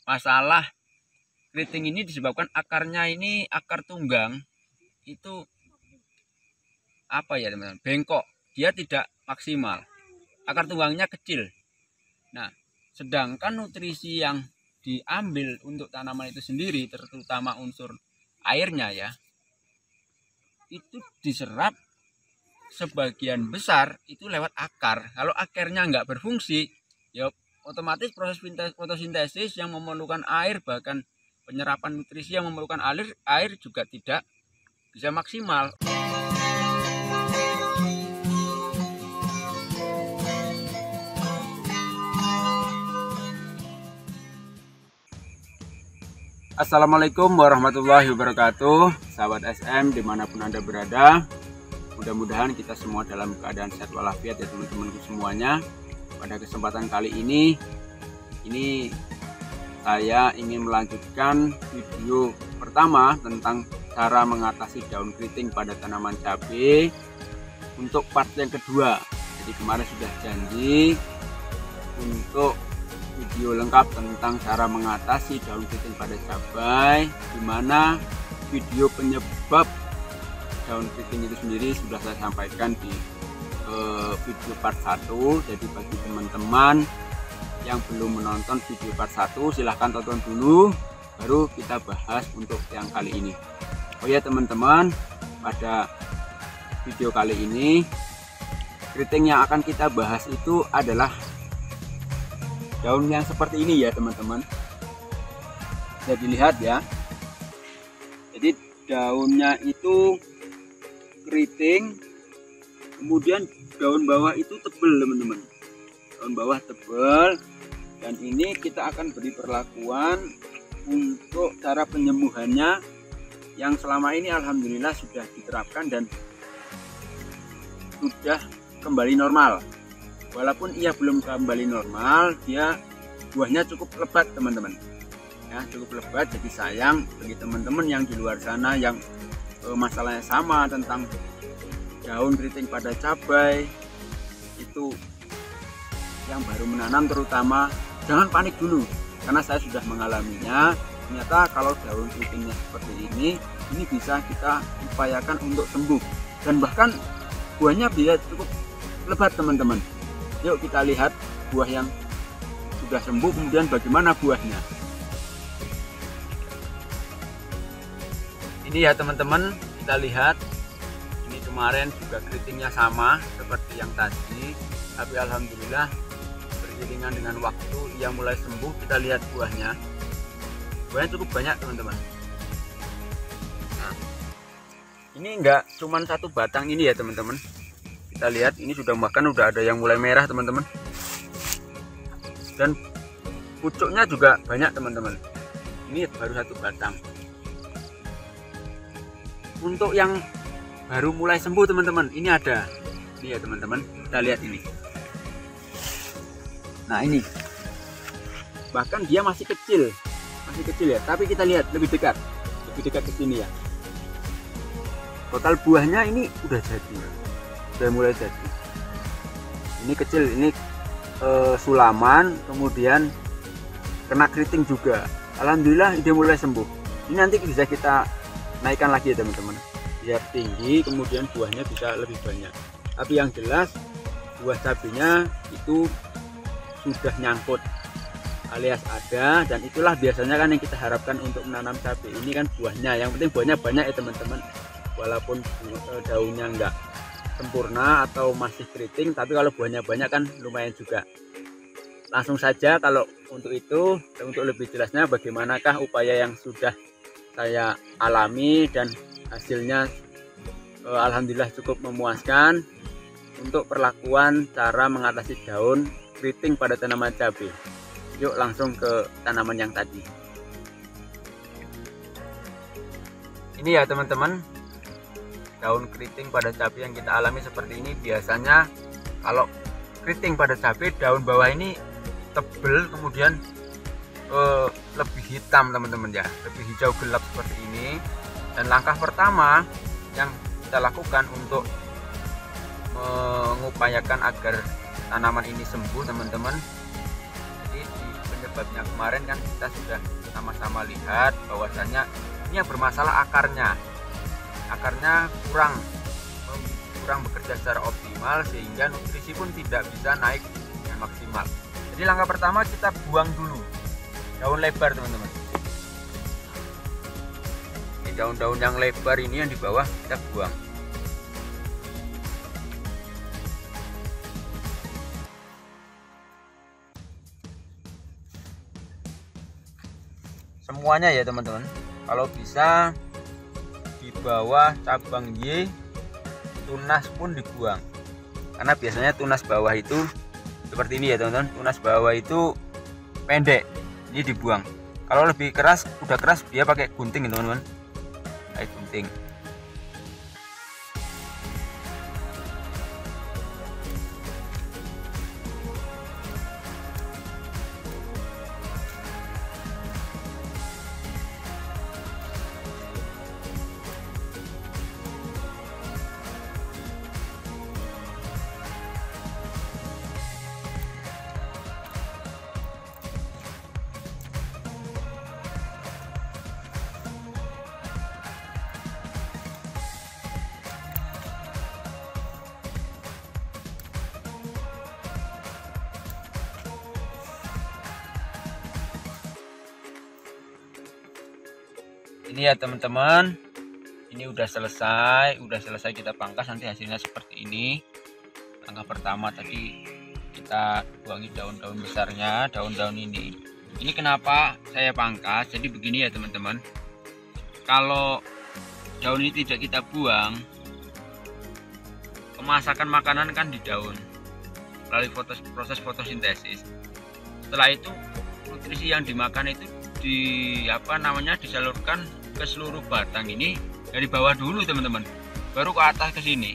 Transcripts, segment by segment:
masalah keriting ini disebabkan akarnya ini akar tunggang itu apa ya teman-teman, bengkok, dia tidak maksimal, akar tunggangnya kecil. Nah, sedangkan nutrisi yang diambil untuk tanaman itu sendiri, terutama unsur airnya ya, itu diserap sebagian besar itu lewat akar. Kalau akarnya nggak berfungsi, ya otomatis proses fotosintesis yang memerlukan air, bahkan penyerapan nutrisi yang memerlukan air juga tidak bisa maksimal. Assalamualaikum warahmatullahi wabarakatuh, sahabat SM dimanapun Anda berada. Mudah-mudahan kita semua dalam keadaan sehat walafiat ya teman-temanku semuanya. Pada kesempatan kali ini saya ingin melanjutkan video pertama tentang cara mengatasi daun keriting pada tanaman cabai untuk part yang kedua. Jadi kemarin sudah janji untuk video lengkap tentang cara mengatasi daun keriting pada cabai, di mana video penyebab daun keriting itu sendiri sudah saya sampaikan di video part 1. Jadi bagi teman-teman yang belum menonton video part 1, silahkan tonton dulu, baru kita bahas untuk yang kali ini. Oh ya teman-teman, pada video kali ini keriting yang akan kita bahas itu adalah daun yang seperti ini ya teman-teman. Bisa dilihat ya. Jadi daunnya itu keriting, kemudian daun bawah itu tebal teman-teman. Daun bawah tebal, dan ini kita akan beri perlakuan untuk cara penyembuhannya yang selama ini alhamdulillah sudah diterapkan dan sudah kembali normal. Walaupun ia belum kembali normal, dia buahnya cukup lebat teman-teman ya, cukup lebat. Jadi sayang bagi teman-teman yang di luar sana yang masalahnya sama tentang daun keriting pada cabai itu, yang baru menanam terutama, jangan panik dulu karena saya sudah mengalaminya. Ternyata kalau daun keritingnya seperti ini bisa kita upayakan untuk sembuh, dan bahkan buahnya bisa cukup lebat teman-teman. Yuk kita lihat buah yang sudah sembuh, kemudian bagaimana buahnya. Ini ya teman-teman, kita lihat. Ini kemarin juga keritingnya sama seperti yang tadi, tapi alhamdulillah beriringan dengan waktu yang mulai sembuh. Kita lihat buahnya. Buahnya cukup banyak teman-teman. Nah, ini enggak cuman satu batang ini ya teman-teman. Kita lihat ini sudah ada yang mulai merah teman-teman, dan pucuknya juga banyak teman-teman. Ini baru satu batang. Untuk yang baru mulai sembuh teman-teman, ini ada ya teman-teman, kita lihat ini. Nah ini bahkan dia masih kecil ya, tapi kita lihat lebih dekat ke sini ya. Total buahnya ini udah mulai jadi. Ini kecil, ini sulaman, kemudian kena keriting juga. Alhamdulillah dia mulai sembuh. Ini nanti bisa kita naikkan lagi ya teman-teman, biar tinggi, kemudian buahnya bisa lebih banyak. Tapi yang jelas buah cabenya itu sudah nyangkut alias ada, dan itulah biasanya kan yang kita harapkan untuk menanam cabai ini kan buahnya. Yang penting buahnya banyak ya teman-teman, walaupun daunnya enggak sempurna atau masih keriting, tapi kalau buahnya banyak kan lumayan juga. Langsung saja kalau untuk itu, untuk lebih jelasnya bagaimanakah upaya yang sudah saya alami dan hasilnya alhamdulillah cukup memuaskan untuk perlakuan cara mengatasi daun keriting pada tanaman cabai. Yuk langsung ke tanaman yang tadi. Ini ya teman-teman, daun keriting pada cabai yang kita alami seperti ini. Biasanya kalau keriting pada cabai, daun bawah ini tebel, kemudian lebih hitam teman-teman ya, lebih hijau gelap seperti ini. Dan langkah pertama yang kita lakukan untuk mengupayakan agar tanaman ini sembuh teman-teman, jadi di penyebabnya kemarin kan kita sudah sama-sama lihat bahwasanya ini yang bermasalah akarnya kurang bekerja secara optimal, sehingga nutrisi pun tidak bisa naik dengan maksimal. Jadi langkah pertama kita buang dulu daun lebar teman-teman. Ini daun-daun yang lebar ini yang di bawah kita buang. Semuanya ya teman-teman. Kalau bisa di bawah cabang Y, tunas pun dibuang. Karena biasanya tunas bawah itu seperti ini ya teman-teman. Tunas bawah itu pendek, ini dibuang. Kalau lebih keras, udah keras, dia pakai gunting ya teman-teman. Kayak gunting. Ini ya teman-teman, ini udah selesai kita pangkas, nanti hasilnya seperti ini. Langkah pertama tadi kita buangi daun-daun besarnya, daun-daun ini. Ini kenapa saya pangkas? Jadi begini ya teman-teman, kalau daun ini tidak kita buang, pemasakan makanan kan di daun melalui proses fotosintesis. Setelah itu nutrisi yang dimakan itu disalurkan ke seluruh batang ini dari bawah dulu teman-teman, baru ke atas ke sini.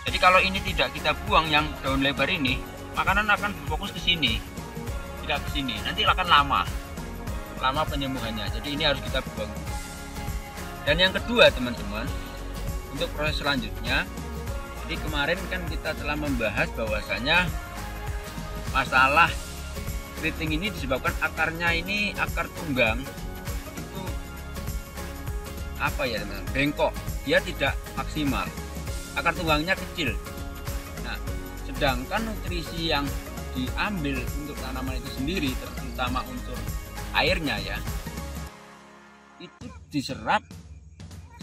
Jadi kalau ini tidak kita buang yang daun lebar ini, makanan akan berfokus ke sini, tidak ke sini, nanti akan lama penyembuhannya. Jadi ini harus kita buang. Dan yang kedua teman-teman, untuk proses selanjutnya, jadi kemarin kan kita telah membahas bahwasanya masalah keriting ini disebabkan akarnya ini, akar tunggang itu teman-teman, bengkok, dia tidak maksimal, akar tunggangnya kecil. Nah, sedangkan nutrisi yang diambil untuk tanaman itu sendiri, terutama unsur airnya ya, itu diserap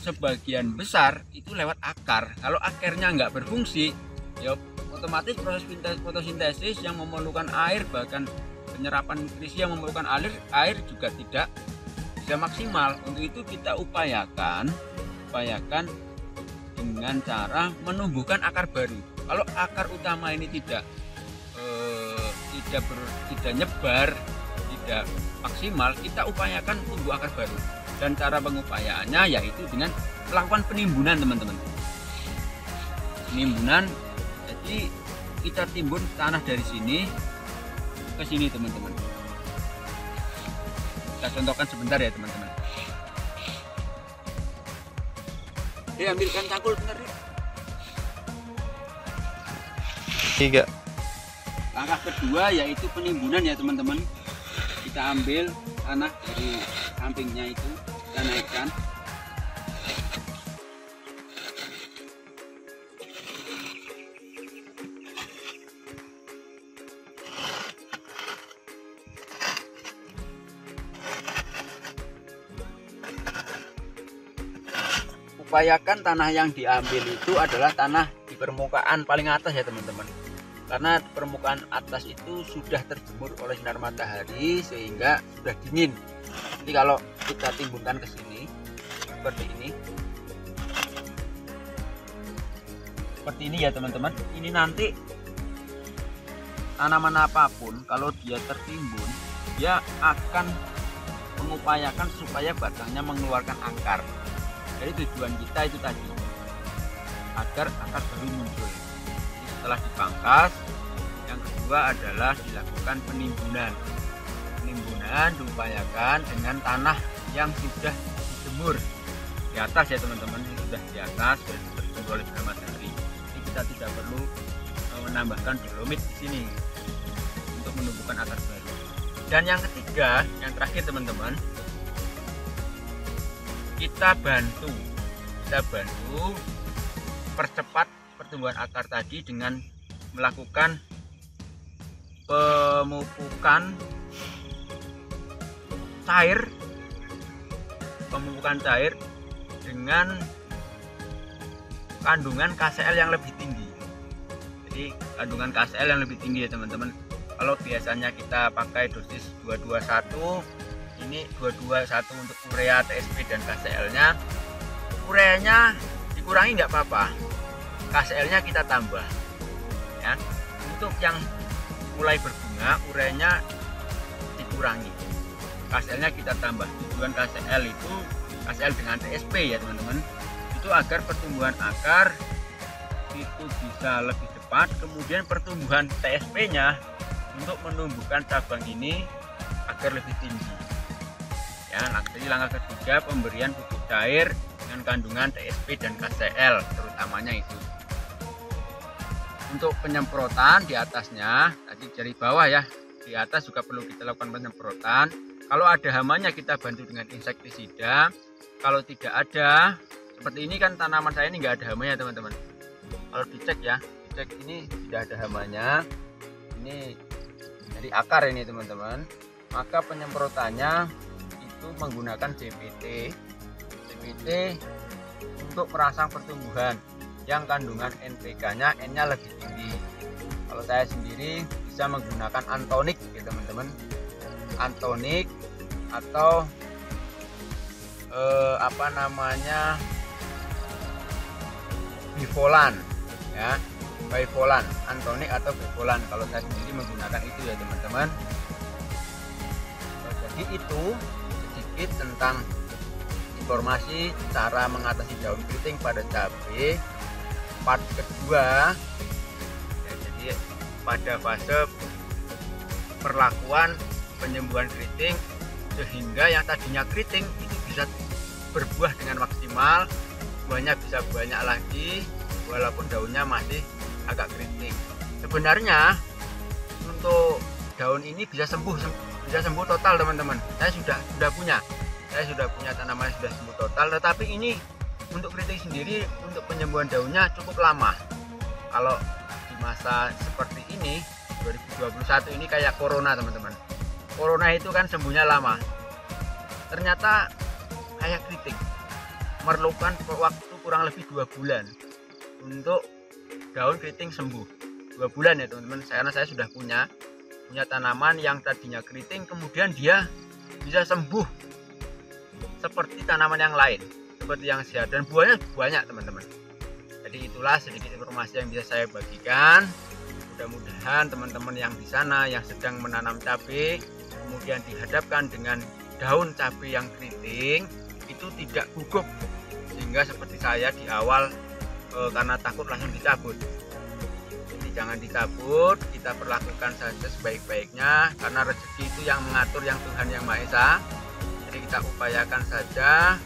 sebagian besar itu lewat akar. Kalau akarnya nggak berfungsi, ya otomatis proses fotosintesis yang memerlukan air, bahkan penyerapan nutrisi yang memerlukan air juga tidak bisa maksimal. Untuk itu kita upayakan dengan cara menumbuhkan akar baru. Kalau akar utama ini tidak nyebar, tidak maksimal, kita upayakan tumbuh akar baru. Dan cara pengupayaannya yaitu dengan melakukan penimbunan teman-teman. Penimbunan, jadi kita timbun tanah dari sini ke sini teman-teman. Kita contohkan sebentar ya teman-teman. Ambilkan cangkul bener ya. 3. Langkah kedua yaitu penimbunan ya teman-teman. Kita ambil tanah dari sampingnya itu, kita naikkan. Upayakan tanah yang diambil itu adalah tanah di permukaan paling atas ya teman-teman, karena permukaan atas itu sudah terjemur oleh sinar matahari sehingga sudah dingin. Jadi kalau kita timbunkan ke sini seperti ini ya teman-teman, ini nanti tanaman apapun kalau dia tertimbun, dia akan mengupayakan supaya batangnya mengeluarkan akar. Jadi tujuan kita itu tadi, agar akar baru muncul. Jadi setelah dipangkas, yang kedua adalah dilakukan penimbunan. Penimbunan diupayakan dengan tanah yang sudah dijemur di atas ya teman-teman, ini sudah di atas, sudah terjemur oleh sinar matahari. Jadi kita tidak perlu menambahkan dolomit di sini untuk menumbuhkan akar baru. Dan yang ketiga, yang terakhir teman-teman, kita bantu percepat pertumbuhan akar tadi dengan melakukan pemupukan cair dengan kandungan KCl yang lebih tinggi. Jadi kandungan KCl yang lebih tinggi ya teman-teman. Kalau biasanya kita pakai dosis 221, ini 221 untuk urea, TSP dan KCl-nya. Ureanya dikurangi nggak apa-apa, KCl-nya kita tambah. Ya, untuk yang mulai berbunga, ureanya dikurangi, KCl-nya kita tambah. Tujuan KCl itu KCl dengan TSP ya teman-teman, itu agar pertumbuhan akar itu bisa lebih cepat, kemudian pertumbuhan TSP-nya untuk menumbuhkan cabang ini agar lebih tinggi. Ya, jadi langkah ketiga pemberian pupuk cair dengan kandungan TSP dan KCl terutamanya itu. Untuk penyemprotan di atasnya, tadi dari bawah ya, di atas juga perlu kita lakukan penyemprotan. Kalau ada hamanya kita bantu dengan insektisida. Kalau tidak ada, seperti ini kan tanaman saya ini nggak ada hamanya teman-teman. Kalau dicek ya, dicek ini tidak ada hamanya. Ini dari akar ini teman-teman. Maka penyemprotannya itu menggunakan CPT untuk perangsang pertumbuhan yang kandungan NPK-nya N-nya lebih tinggi. Kalau saya sendiri bisa menggunakan Antonik ya teman-teman, Antonik atau Bivolan ya, Bivolan, Antonik atau Bivolan. Kalau saya sendiri menggunakan itu ya teman-teman. Jadi itu sedikit tentang informasi cara mengatasi daun keriting pada cabai part kedua ya, jadi pada fase perlakuan penyembuhan keriting, sehingga yang tadinya keriting itu bisa berbuah dengan maksimal, buahnya bisa banyak lagi walaupun daunnya masih agak keriting. Sebenarnya untuk daun ini bisa sembuh total teman-teman. Saya sudah punya tanaman yang sudah sembuh total, tetapi ini untuk keriting sendiri untuk penyembuhan daunnya cukup lama. Kalau di masa seperti ini 2021 ini kayak corona teman-teman. Corona itu kan sembuhnya lama. Ternyata kayak keriting memerlukan waktu kurang lebih 2 bulan untuk daun keriting sembuh. 2 bulan ya teman-teman. Karena saya sudah punya tanaman yang tadinya keriting, kemudian dia bisa sembuh seperti tanaman yang lain, seperti yang sehat, dan buahnya banyak teman-teman. Jadi itulah sedikit informasi yang bisa saya bagikan. Mudah-mudahan teman-teman yang di sana yang sedang menanam cabai kemudian dihadapkan dengan daun cabai yang keriting itu tidak gugup, sehingga seperti saya di awal karena takut langsung dicabut. Jadi jangan dicabut, kita perlakukan saja sebaik-baiknya, karena rezeki itu yang mengatur yang Tuhan Yang Maha Esa. Jadi kita upayakan saja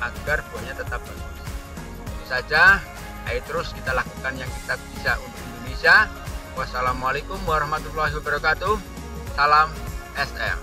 agar buahnya tetap bagus. Itu saja, ayo terus kita lakukan yang kita bisa untuk Indonesia. Wassalamualaikum warahmatullahi wabarakatuh. Salam SM.